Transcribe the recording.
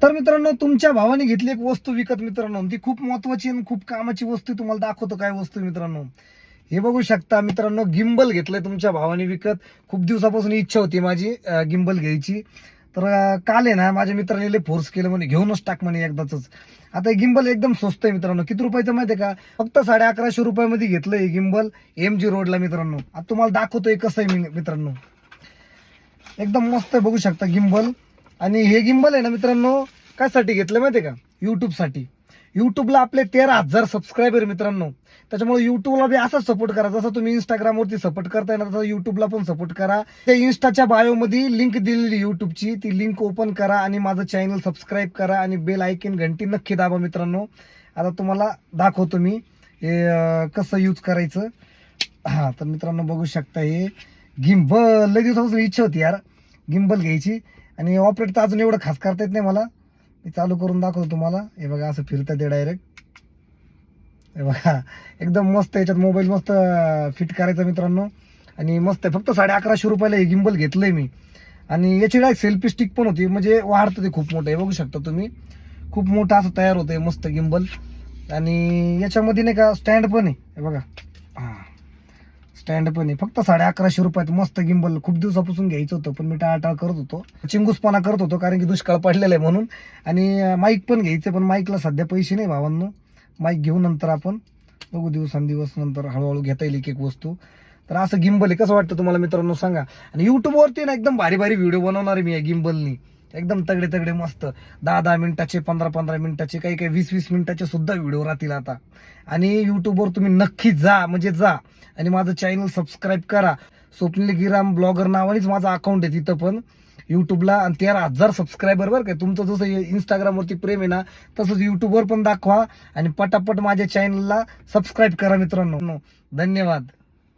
तर मित्रांनो, तुमच्या भावाने घेतली एक वस्तू विकत मित्रांनो, ती खूप महत्वाची आणि खूप कामाची वस्तू. तुम्हाला दाखवतो काय वस्तू मित्रांनो. हे बघू शकता मित्रांनो, गिम्बल घेतलंय तुमच्या भावाने विकत. खूप दिवसापासून इच्छा होती माझी गिम्बल घ्यायची. तर काल आहे ना, माझ्या मित्राने लय फोर्स केलं, म्हणे घेऊनच टाक म्हणे एकदाच. आता हे गिम्बल एकदम स्वस्त आहे मित्रांनो. किती रुपयाचं माहितीये का? फक्त 1150 रुपयामध्ये घेतलंय हे गिम्बल MG रोडला मित्रांनो. आता तुम्हाला दाखवतोय कसं आहे मित्रांनो. एकदम मस्त बघू शकता गिम्बल. आणि हे गिम्बल आहे ना मित्रांनो, कशासाठी घेतलं माहितीये का? युट्यूबसाठी. युट्यूबला आपले 13,000 सबस्क्रायबर मित्रांनो. त्याच्यामुळे युट्यूबला बी असाच सपोर्ट करा, जसं तुम्ही इंस्टाग्रामवरती सपोर्ट करताय ना, तसं युट्यूबला पण सपोर्ट करा. त्या इंस्टाच्या बायोमध्ये लिंक दिलेली युट्यूबची, ती लिंक ओपन करा आणि माझं चॅनल सबस्क्राईब करा आणि बेल आयकॉन घंटी नक्की दाबा मित्रांनो. आता तुम्हाला दाखवतो मी हे कसं यूज करायचं. हा तर मित्रांनो बघू शकता, हे गिम्बल लय दिवसापासून इच्छा होती यार गिम्बल घ्यायची. आणि ऑपरेट तर अजून एवढं खास करता येत नाही मला. मी चालू करून दाखवतो तुम्हाला. हे बघा असं फिरतं ते डायरेक्ट. हे बघा एकदम मस्त. याच्यात मोबाईल मस्त फिट करायचा मित्रांनो. आणि मस्त आहे. फक्त 1150 रुपयाला हे गिम्बल घेतलंय मी. आणि याची डायरेक्ट सेल्फी स्टिक पण होती, म्हणजे वाढतं ते खूप मोठं आहे. बघू शकता तुम्ही, खूप मोठं असं तयार होतंय मस्त गिम्बल. आणि याच्यामध्ये नाही का स्टँड पण आहे. हे बघा हा स्टँड पण आहे. फक्त 1150 रुपयात मस्त गिम्बल. खूप दिवसापासून घ्यायचं होतं, पण मी टाळाटाळ करत होतो, चिंगूसपणा करत होतो, कारण की दुष्काळ पडलेला आहे म्हणून. आणि माईक पण घ्यायचं, पण माईकला सध्या पैसे नाही भावांनो. माईक घेऊ नंतर आपण, बघू दिवसांदिवस नंतर हळूहळू घेता येईल एक एक वस्तू. तर असं गिम्बल आहे. कसं वाटतं तुम्हाला मित्रांनो सांगा. आणि युट्यूबवरती ना एकदम भारी भारी व्हिडिओ बनवणार आहे मी या गिम्बलनी. एकदम तगडे तगडे मस्त 10-10 मिनिटाचे, 15-15 मिनिटाचे, काही काही 20-20 मिनिटाचे सुद्धा व्हिडिओ राहतील आता. आणि युट्यूबवर तुम्ही नक्की जा, म्हणजे जा आणि माझं चॅनल सबस्क्राईब करा. स्वप्नील गिराम ब्लॉगर नावानेच माझं अकाउंट आहे तिथं पण युट्यूबला. आणि 13,000 सबस्क्रायबर बरं काय. तुमचं जसं इंस्टाग्रामवरती प्रेम आहे ना, तसंच युट्यूबवर पण दाखवा. आणि पटापट माझ्या चॅनलला सबस्क्राईब करा मित्रांनो. धन्यवाद.